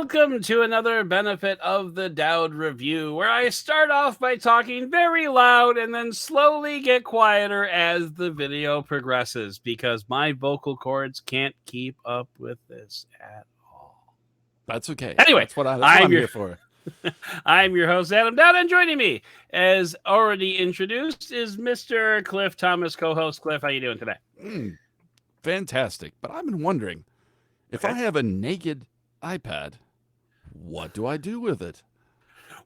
Welcome to another benefit of the Doud Review, where I start off by talking very loud and then slowly get quieter as the video progresses, because my vocal cords can't keep up with this at all. That's okay. Anyway, that's what I'm here for. I'm your host, Adam Doud, and joining me, as already introduced, is Mr. Cliff Thomas, co-host. Cliff, how you doing today? Fantastic. But I've been wondering, if I have a naked iPad, what do I do with it?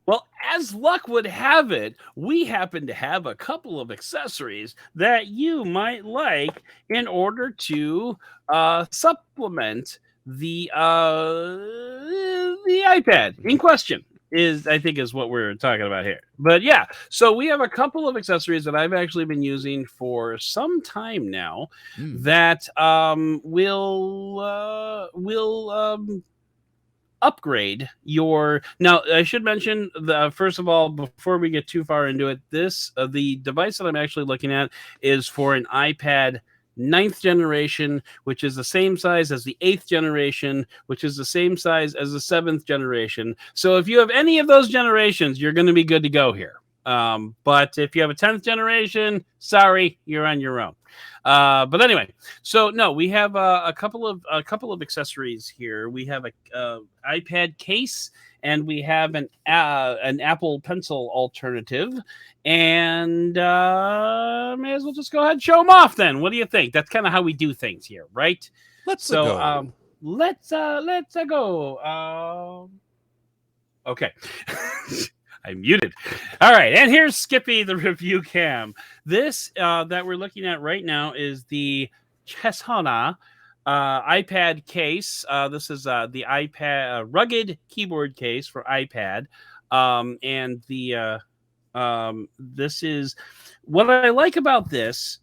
Well, as luck would have it, we happen to have a couple of accessories that you might like in order to supplement the iPad in question. I think is what we're talking about here. But yeah, so we have a couple of accessories that I've actually been using for some time now that will upgrade your. Now, I should mention, first of all, before we get too far into it, the device that I'm actually looking at is for an iPad 9th generation, which is the same size as the 8th generation, which is the same size as the 7th generation. So if you have any of those generations, you're going to be good to go here. But if you have a 10th generation, sorry, you're on your own. But anyway, so no, we have a couple of accessories here. We have a iPad case, and we have an Apple Pencil alternative. And may as well just go ahead and show them off then. What do you think? That's kind of how we do things here, right? Let's go. Let's go. Okay. I'm muted. All right, and here's Skippy, the review cam. This that we're looking at right now is the Chesona iPad case. This is the iPad Rugged Keyboard Case for iPad, and the this is what I like about this.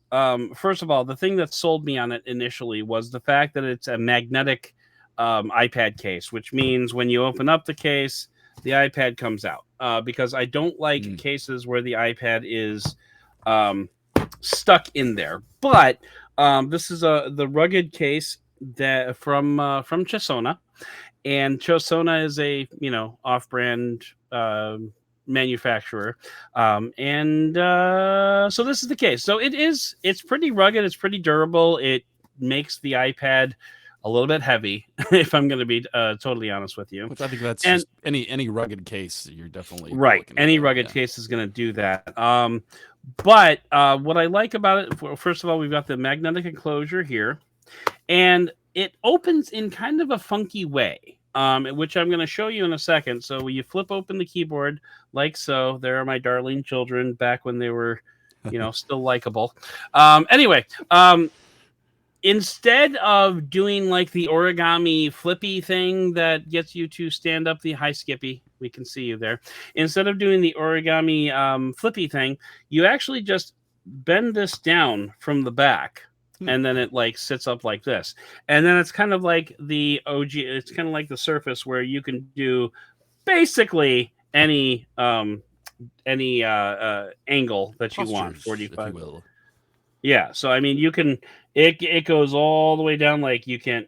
First of all, the thing that sold me on it initially was the fact that it's a magnetic iPad case, which means when you open up the case, the iPad comes out. Because I don't like cases where the iPad is stuck in there. But this is the rugged case that from Chesona, and Chesona is a off-brand manufacturer, and so this is the case. So it's pretty rugged. It's pretty durable. It makes the iPad a little bit heavy, if I'm going to be totally honest with you. Which I think that's just any rugged case. You're definitely right. Any rugged case is going to do that. But what I like about it, first of all, we've got the magnetic enclosure here, and it opens in kind of a funky way, which I'm going to show you in a second. So when you flip open the keyboard like so, there are my darling children back when they were, still likable. Anyway. Instead of doing like the origami flippy thing that gets you to stand up hi Skippy, we can see you there. Instead of doing the origami flippy thing, you actually just bend this down from the back, and then it like sits up like this. And then it's kind of like the OG, it's kind of like the Surface, where you can do basically any angle that you want, 45. Yeah, so I mean, you can. It goes all the way down. Like you can't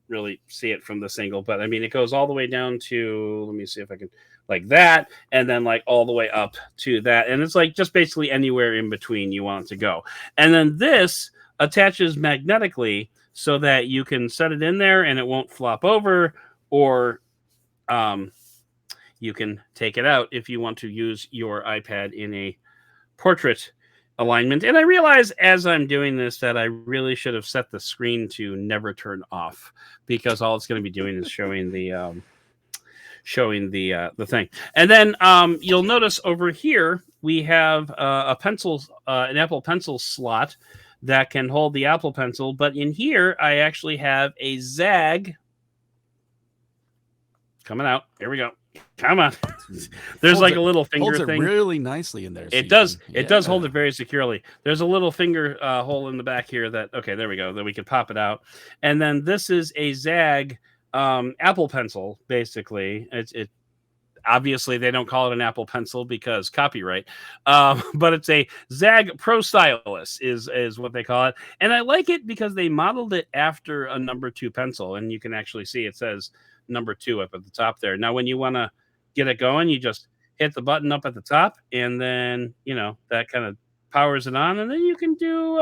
really see it from this angle, but I mean, it goes all the way down to. Let me see if I can, like that, and then like all the way up to that, and it's like just basically anywhere in between you want it to go. And then this attaches magnetically so that you can set it in there and it won't flop over, or you can take it out if you want to use your iPad in a portrait alignment. And I realize as I'm doing this that I really should have set the screen to never turn off, because all it's going to be doing is showing the thing. And then you'll notice over here we have a pencil, an Apple Pencil slot that can hold the Apple Pencil. But in here I actually have a Zagg coming out. Here we go. Come on. There's like a little finger thing. Holds it really nicely in there. So it does. It does hold it very securely. There's a little finger hole in the back here that, okay, there we go. That we can pop it out. And then this is a Zagg Apple Pencil, basically. It obviously they don't call it an Apple Pencil because copyright. But it's a Zagg Pro Stylus is what they call it. And I like it because they modeled it after a number 2 pencil. And you can actually see it says number 2 up at the top there. Now, when you want to get it going, you just hit the button up at the top, and then, that kind of powers it on, and then you can do,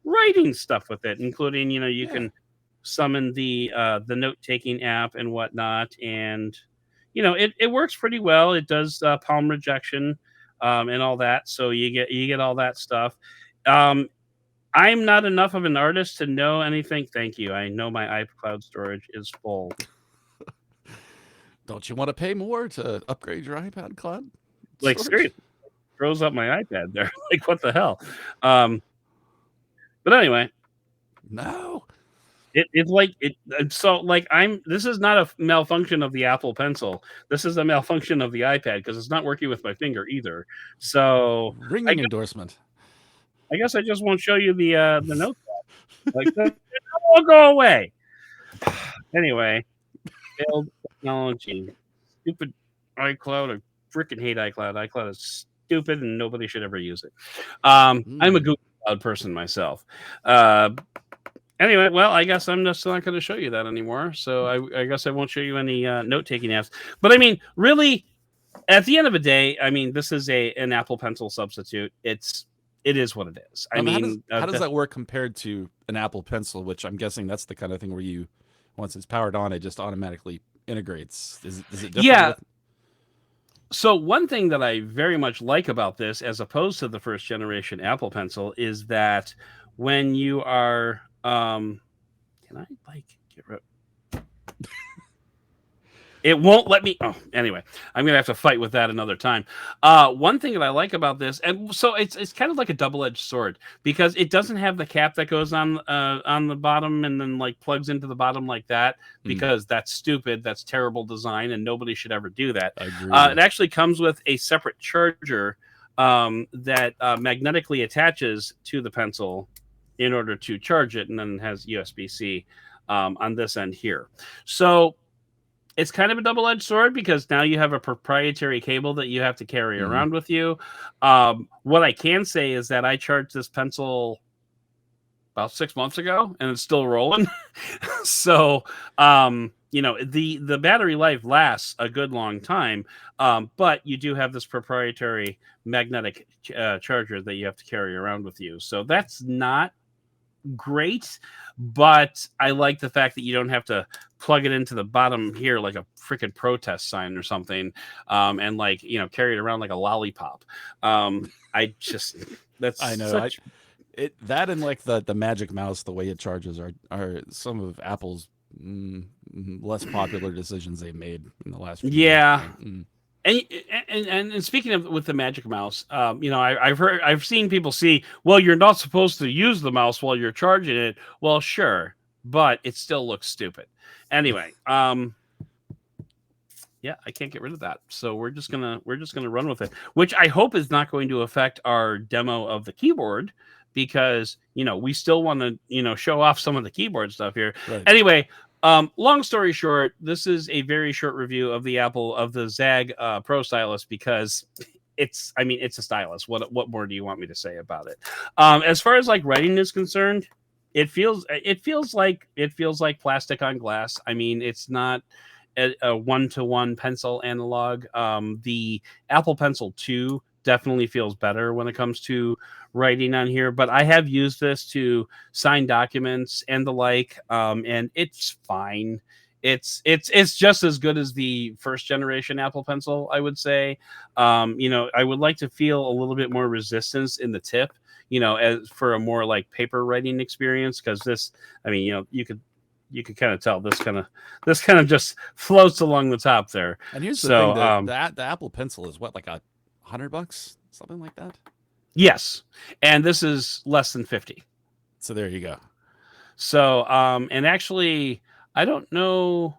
writing stuff with it, including, you can summon the note-taking app and whatnot, and, it works pretty well. It does palm rejection and all that, so you get all that stuff. I'm not enough of an artist to know anything. Thank you. I know my iCloud storage is full. Don't you want to pay more to upgrade your iPad cloud? Like, seriously, throws up my iPad there. Like, what the hell? But anyway, no, it's like it. So, like, this is not a malfunction of the Apple Pencil. This is a malfunction of the iPad because it's not working with my finger either. So, ringing endorsement. I guess I just won't show you the notepad. Like, that will go away. Anyway, failed technology. Stupid iCloud. I freaking hate iCloud. iCloud is stupid and nobody should ever use it. I'm a Google Cloud person myself. Anyway, well, I guess I'm just not going to show you that anymore. So I guess I won't show you any note-taking apps. But I mean, really, at the end of the day, I mean, this is an Apple Pencil substitute. It is what it is. I mean, how does that work compared to an Apple Pencil, which I'm guessing that's the kind of thing where once it's powered on, it just automatically integrates. Is it different? Yeah. So one thing that I very much like about this, as opposed to the first generation Apple Pencil, is that when you are, can I get rid? It won't let me. Oh, anyway, I'm gonna have to fight with that another time. One thing that I like about this, and so it's kind of like a double-edged sword because it doesn't have the cap that goes on the bottom and then like plugs into the bottom like that because that's stupid. That's terrible design, and nobody should ever do that. I agree. It actually comes with a separate charger that magnetically attaches to the pencil in order to charge it, and then has USB-C on this end here. So it's kind of a double-edged sword because now you have a proprietary cable that you have to carry around with you. What I can say is that I charged this pencil about 6 months ago, and it's still rolling. So, the battery life lasts a good long time, but you do have this proprietary magnetic charger that you have to carry around with you. So that's not great, but I like the fact that you don't have to plug it into the bottom here like a freaking protest sign or something, and carry it around like a lollipop. I know that and like the Magic Mouse, the way it charges are some of Apple's less popular decisions they've made in the last few years. And speaking of with the Magic Mouse, I've seen people see, well, you're not supposed to use the mouse while you're charging it. Well, sure, but it still looks stupid. Anyway, I can't get rid of that. So we're just gonna run with it, which I hope is not going to affect our demo of the keyboard because we still want to show off some of the keyboard stuff here. Right. Anyway. Long story short, this is a very short review of the Zagg Pro Stylus because it's a stylus. What more do you want me to say about it? As far as like writing is concerned, it feels like plastic on glass. I mean, it's not a one-to-one pencil analog. The Apple Pencil 2 definitely feels better when it comes to writing on here, but I have used this to sign documents and the like, and it's fine. It's just as good as the first generation Apple Pencil, I would say. I would like to feel a little bit more resistance in the tip, as for a more like paper writing experience, because this, you could kind of tell this kind of just floats along the top there. And here's the thing: the Apple Pencil is what, like $100, something like that. Yes, and this is less than 50. So there you go. So, and actually, I don't know.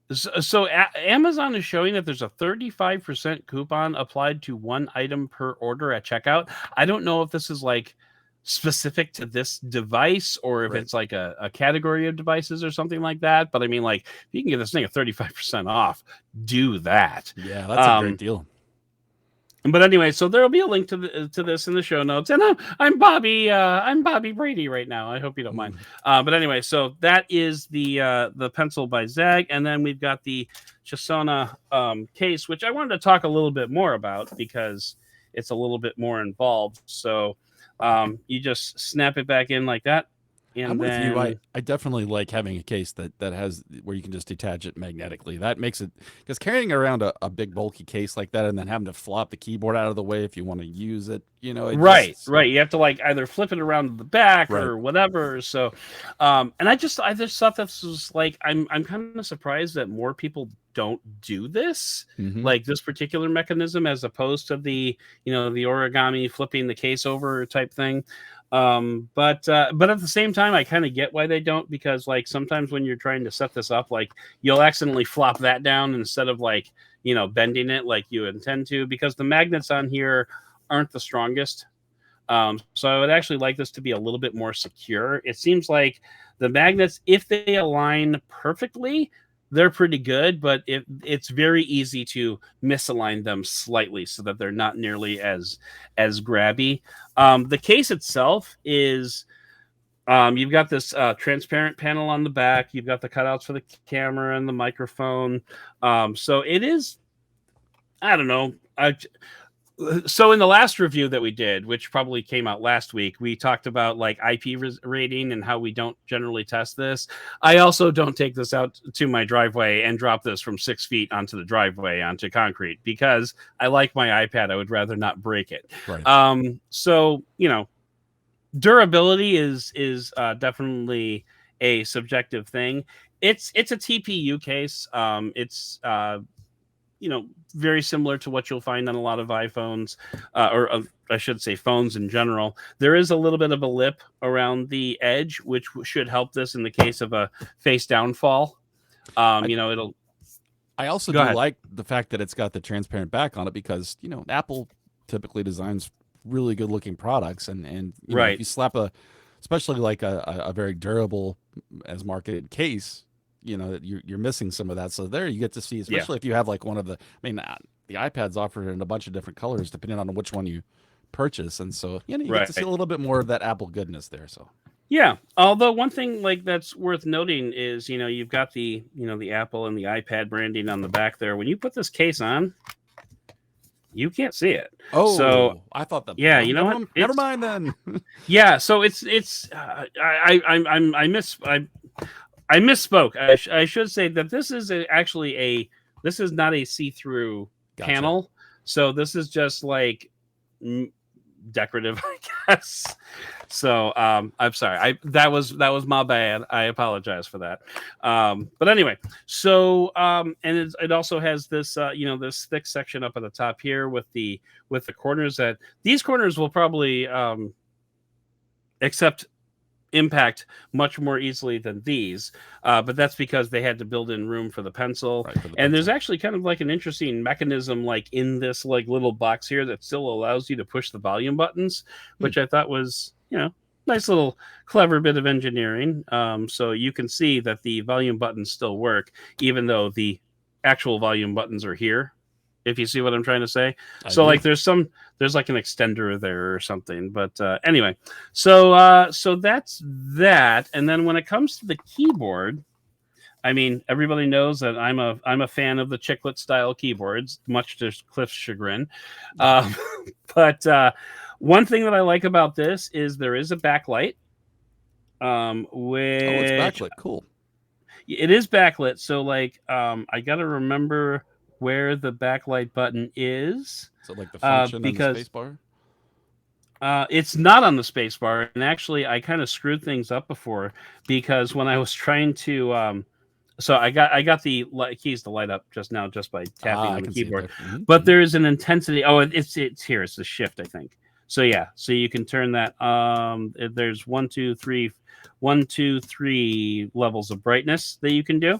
So Amazon is showing that there's a 35% coupon applied to one item per order at checkout. I don't know if this is like specific to this device or if it's like a category of devices or something like that. But I mean, like, if you can get this thing at 35% off, do that. Yeah, that's a great deal. But anyway, so there will be a link to this in the show notes. And I'm Bobby Brady right now. I hope you don't mind. But anyway, so that is the pencil by Zagg, and then we've got the Chesona case, which I wanted to talk a little bit more about because it's a little bit more involved. So you just snap it back in like that. And I'm with then, you. I definitely like having a case that has where you can just detach it magnetically. That makes it, because carrying around a big bulky case like that and then having to flop the keyboard out of the way if you want to use it, you know, right. You have to like either flip it around to the back Right. or whatever. So, and I just thought this was like, I'm kind of surprised that more people don't do this, like this particular mechanism, as opposed to the origami flipping the case over type thing. But at the same time, I kind of get why they don't, because like sometimes when you're trying to set this up, like you'll accidentally flop that down instead of like, bending it like you intend to, because the magnets on here aren't the strongest. So I would actually like this to be a little bit more secure. It seems like the magnets, if they align perfectly, they're pretty good, but it's very easy to misalign them slightly so that they're not nearly as grabby. The case itself is, you've got this transparent panel on the back. You've got the cutouts for the camera and the microphone. So it is, I don't know. So in the last review that we did, which probably came out last week, we talked about like IP rating and how we don't generally test this. I also don't take this out to my driveway and drop this from 6 feet onto the driveway onto concrete, because I like my iPad. I would rather not break it. Right. So, durability is definitely a subjective thing. It's a TPU case. It's very similar to what you'll find on a lot of iPhones, or I should say phones in general. There is a little bit of a lip around the edge, which should help this in the case of a face down fall. It'll. I also like the fact that it's got the transparent back on it, because Apple typically designs really good looking products, and if you slap especially like a very durable as marketed case, you're missing some of that. So there you get to see, especially if you have like one of the iPads offered in a bunch of different colors depending on which one you purchase, and so you get to see a little bit more of that Apple goodness there. So yeah, although one thing like that's worth noting is you've got the the Apple and the iPad branding on the back there. When you put this case on, you can't see it. Oh, so I thought that. Yeah, you know what? Never mind then. Yeah, so it's I misspoke. I should say that this is this is not a see-through panel. So this is just like decorative, I guess. So I'm sorry. That was my bad. I apologize for that. But anyway, so and it also has this this thick section up at the top here with the corners, that these corners will probably accept impact much more easily than these, but that's because they had to build in room for the pencil. And there's actually kind of like an interesting mechanism like in this like little box here that still allows you to push the volume buttons, which I thought was nice little clever bit of engineering. So you can see that the volume buttons still work even though the actual volume buttons are here, if you see what I'm trying to say. So like there's like an extender there or something. But anyway, so that's that. And then when it comes to the keyboard, I mean, everybody knows that I'm a fan of the chiclet style keyboards, much to Cliff's chagrin. But one thing that I like about this is there is a backlight. Which it's backlit. Cool. It is backlit. So like I gotta remember where the backlight button is. So like the function and the space bar? It's not on the space bar. And actually, I kind of screwed things up before, because when I was trying to... so I got the keys to light up just now just by tapping on the keyboard. But there is an intensity. Oh, it's here. It's the shift, I think. So yeah. So you can turn that. There's 1, 2, 3 levels of brightness that you can do.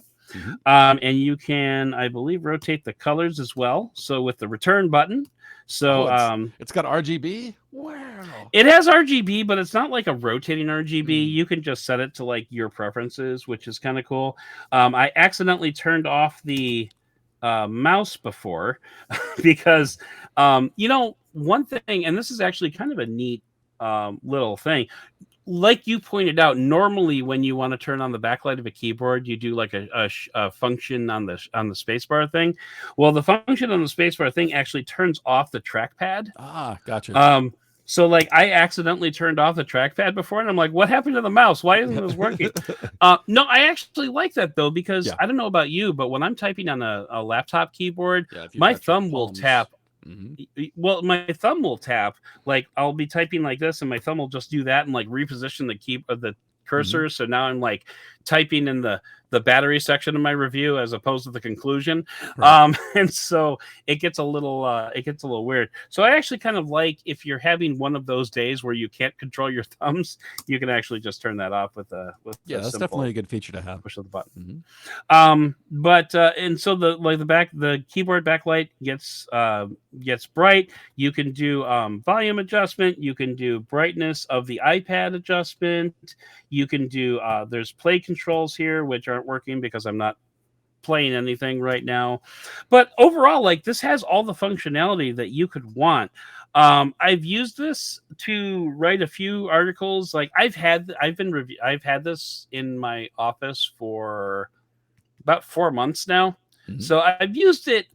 And you can, I believe, rotate the colors as well. So with the return button, so it's got RGB. Wow. It has RGB, but it's not like a rotating RGB. You can just set it to like your preferences, which is kind of cool. I accidentally turned off the mouse before because One thing, and this is actually kind of a neat little thing. Like you pointed out, normally when you want to turn on the backlight of a keyboard, you do like a function on the spacebar thing. Well, the function on the spacebar thing actually turns off the trackpad. Ah, gotcha. So like I accidentally turned off the trackpad before, and I'm like, what happened to the mouse? Why isn't this working? No, I actually like that though, because I don't know about you, but when I'm typing on a laptop keyboard, my thumb will tap. Mm-hmm. Well, my thumb will tap. Like I'll be typing like this, and my thumb will just do that and like reposition the cursor. Mm-hmm. So now I'm like typing in the battery section of my review as opposed to the conclusion. Right. And so it gets a little weird. So I actually kind of like, if you're having one of those days where you can't control your thumbs, you can actually just turn that off with that's definitely a good feature to have. Push of the button. Mm-hmm. And so the keyboard backlight gets bright. You can do volume adjustment. You can do brightness of the iPad adjustment. You can do there's play controls here, which aren't working because I'm not playing anything right now. But overall, like, this has all the functionality that you could want. I've used this to write a few articles. Like I've had this in my office for about 4 months now. Mm-hmm. So I've used it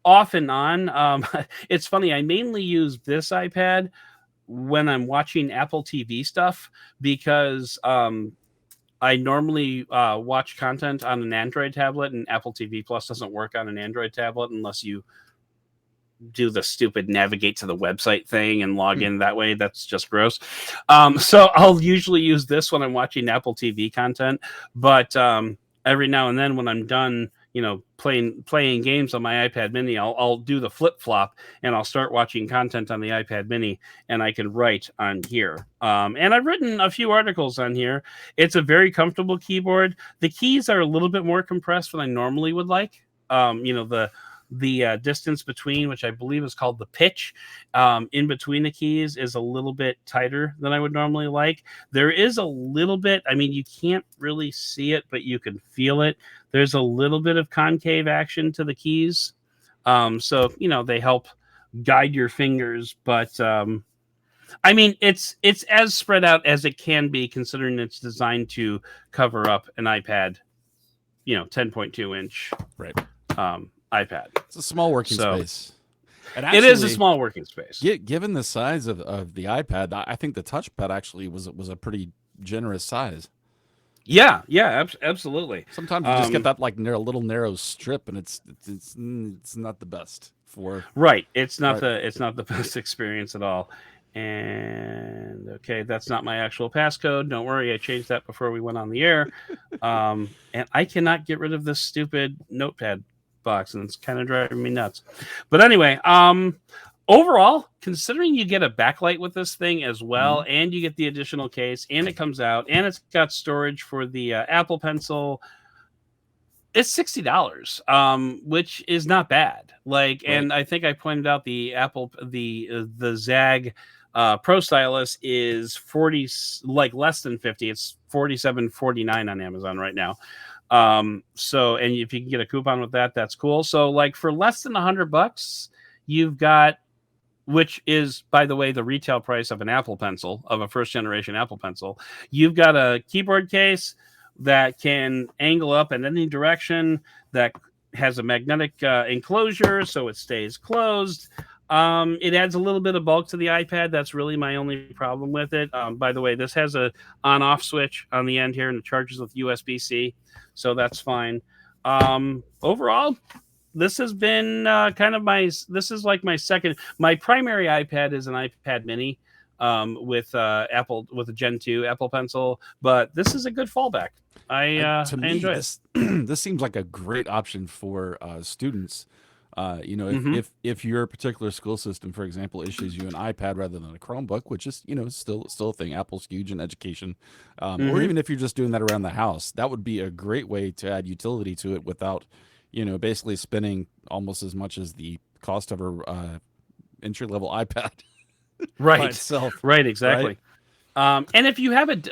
off and on. It's funny. I mainly use this iPad when I'm watching Apple TV stuff, because I normally watch content on an Android tablet, and Apple TV Plus doesn't work on an Android tablet unless you do the stupid navigate to the website thing and log in that way. That's just gross. So I'll usually use this when I'm watching Apple TV content, but every now and then when I'm done, playing games on my iPad mini, I'll do the flip flop and I'll start watching content on the iPad mini, and I can write on here. And I've written a few articles on here. It's a very comfortable keyboard. The keys are a little bit more compressed than I normally would like. The distance between, which I believe is called the pitch, in between the keys is a little bit tighter than I would normally like. There is a little bit, you can't really see it, but you can feel it. There's a little bit of concave action to the keys. So, they help guide your fingers, but it's as spread out as it can be, considering it's designed to cover up an iPad, 10.2 inch. Right. iPad. It's a small working space. And actually, it is a small working space. Given the size of the iPad, I think the touchpad actually was a pretty generous size. Yeah, absolutely. Sometimes you just get that little narrow strip, and it's not the best for. Right. It's not the best experience at all. And okay, that's not my actual passcode. Don't worry, I changed that before we went on the air. And I cannot get rid of this stupid notepad box, and it's kind of driving me nuts. But anyway, overall, considering you get a backlight with this thing as well, and you get the additional case, and it comes out, and it's got storage for the Apple Pencil, it's $60, which is not bad. Right. And I think I pointed out the Zagg Pro Stylus is 40, less than 50. It's $47.49 on Amazon right now. So, and if you can get a coupon with that, that's cool. So for less than $100, you've got, which is, by the way, the retail price of an Apple Pencil, of a first generation Apple Pencil, you've got a keyboard case that can angle up in any direction, that has a magnetic enclosure, so it stays closed. It adds a little bit of bulk to the iPad. That's really my only problem with it. By the way, this has a on-off switch on the end here, and it charges with USB-C, so that's fine. Overall, this has been my second. My primary iPad is an iPad mini with a Gen 2 Apple Pencil, but this is a good fallback. I enjoy it. This seems like a great option for students. If your particular school system, for example, issues you an iPad rather than a Chromebook, which is still a thing. Apple's huge in education, or even if you're just doing that around the house, that would be a great way to add utility to it without basically spending almost as much as the cost of a entry level iPad. Right. By itself. Right. Exactly. And if you have and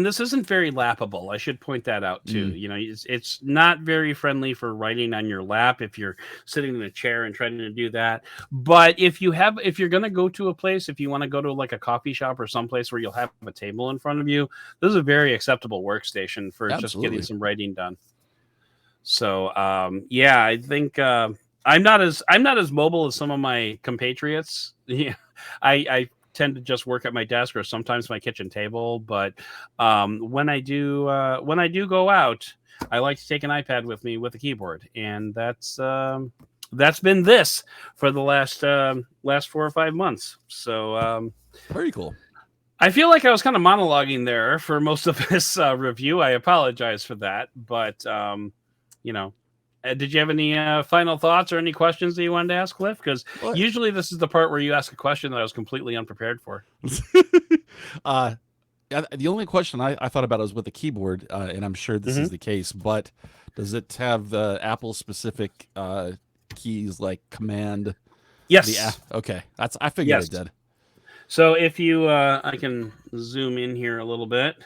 this isn't very lappable. I should point that out too. You know, it's not very friendly for writing on your lap if you're sitting in a chair and trying to do that. But if you're going to go to a place, if you want to go to like a coffee shop or someplace where you'll have a table in front of you, this is a very acceptable workstation for just getting some writing done. So, I think I'm not as mobile as some of my compatriots. Yeah, I tend to just work at my desk or sometimes my kitchen table. But when I do go out, I like to take an iPad with me with a keyboard, and that's been this for the last 4 or 5 months. So very cool. I feel like I was kind of monologuing there for most of this review. I apologize for that, but did you have any final thoughts or any questions that you wanted to ask, Cliff? Because usually this is the part where you ask a question that I was completely unprepared for. The only question I thought about was with the keyboard, and I'm sure this is the case, but does it have the Apple-specific keys like Command? Yes. Okay. I figured it did. So if you, I can zoom in here a little bit.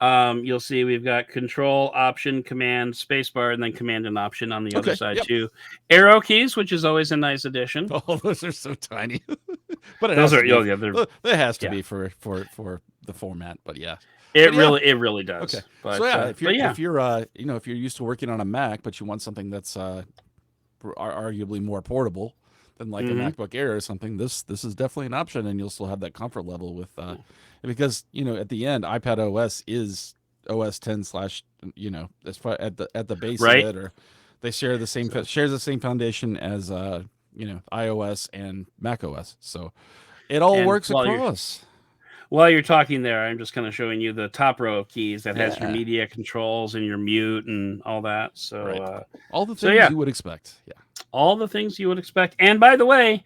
You'll see we've got Control, Option, Command, Spacebar, and then Command and Option on the other side too. Arrow keys, which is always a nice addition. Oh, those are so tiny. But it has to be for the format. But yeah, it really does. Okay, but, so if you're used to working on a Mac, but you want something that's arguably more portable than like a MacBook Air or something, this is definitely an option, and you'll still have that comfort level with. Because at the end, iPad OS is OS 10 / as far at the base of it, or they share the same foundation as iOS and Mac OS, so it all works across. While you're talking there, I'm just kind of showing you the top row of keys that has your media controls and your mute and all that. So all the things you would expect. Yeah, all the things you would expect. And by the way,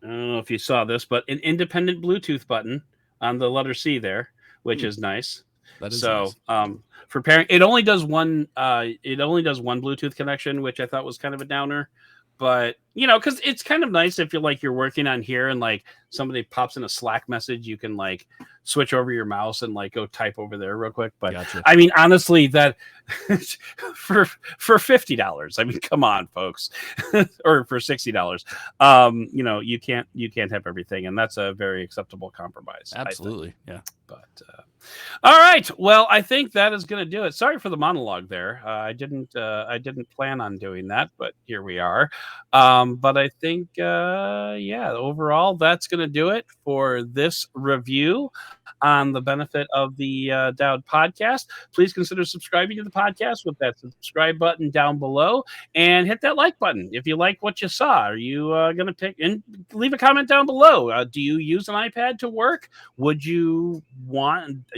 I don't know if you saw this, but an independent Bluetooth button on the letter C there, which is nice. That is so nice. For pairing, it only does one Bluetooth connection, which I thought was kind of a downer. But because it's kind of nice if you're working on here and like somebody pops in a Slack message, you can like switch over your mouse and like go type over there real quick. But gotcha. I mean, honestly, that for $50, I mean, come on, folks, or for $60, you can't have everything, and that's a very acceptable compromise. Absolutely, yeah. But all right, well, I think that is going to do it. Sorry for the monologue there. I didn't plan on doing that, but here we are. But I think, overall, that's going to do it for this review on the benefit of the Doud Podcast. Please consider subscribing to the podcast with that subscribe button down below, and hit that like button if you like what you saw. Are you going to pick and leave a comment down below? Do you use an iPad to work?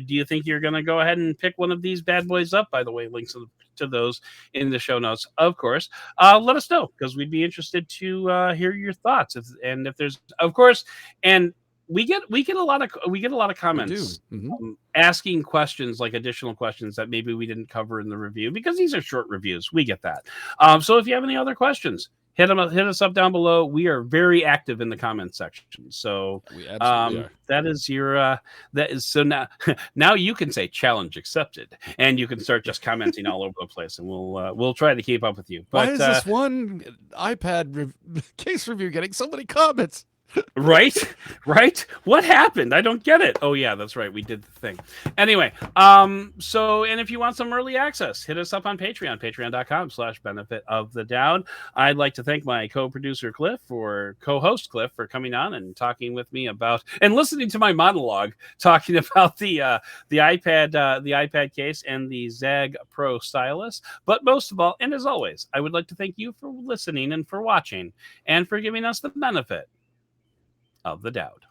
Do you think you're going to go ahead and pick one of these bad boys up? By the way, links to those in the show notes, of course. Let us know, because we'd be interested to hear your thoughts. If there's, of course, and we get a lot of comments asking questions, like additional questions that maybe we didn't cover in the review, because these are short reviews. We get that. So if you have any other questions, hit us up down below. We are very active in the comment section. So we absolutely are. That is so now you can say challenge accepted, and you can start just commenting all over the place, and we'll try to keep up with you. But why is this one iPad case review getting so many comments? Right? What happened? I don't get it. Oh yeah, that's right. We did the thing. Anyway, and if you want some early access, hit us up on Patreon, patreon.com/benefit of the Doud. I'd like to thank my co-host Cliff for coming on and talking with me about and listening to my monologue talking about the iPad case and the Zagg Pro Stylus. But most of all, and as always, I would like to thank you for listening and for watching and for giving us the benefit of the Doud.